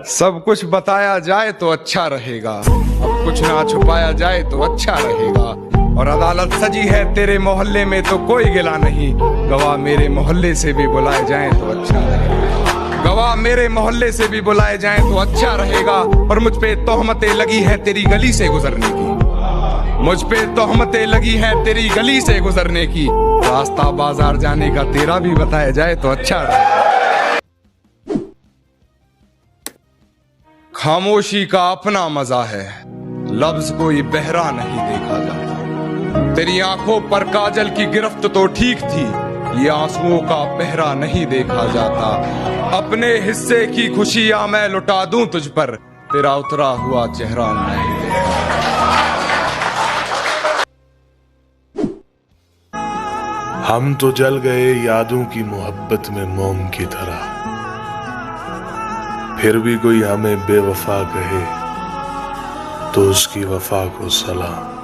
सब कुछ बताया जाए तो अच्छा रहेगा, अब कुछ ना छुपाया जाए तो अच्छा रहेगा। और अदालत सजी है तेरे मोहल्ले में तो कोई गिला नहीं, गवाह मेरे मोहल्ले से भी बुलाए जाएं तो अच्छा रहेगा। गवाह मेरे मोहल्ले से भी बुलाए जाएं तो अच्छा रहेगा। और मुझ पे तोहमतें लगी हैं तेरी गली से गुजरने की, मुझ पे तोहमतें लगी हैं तेरी गली से गुजरने की। रास्ता बाजार जाने का तेरा भी बताया जाए तो अच्छा रहेगा। खामोशी का अपना मजा है, लफ्ज कोई बहरा नहीं देखा जाता। तेरी आंखों पर काजल की गिरफ्त तो ठीक थी, ये आंसुओं का पहरा नहीं देखा जाता। अपने हिस्से की खुशियां मैं लुटा दूं तुझ पर, तेरा उतरा हुआ चेहरा नहीं देखा। हम तो जल गए यादों की मोहब्बत में मोम की तरह, फिर भी कोई हमें बेवफा कहे तो उसकी वफा को सलाम।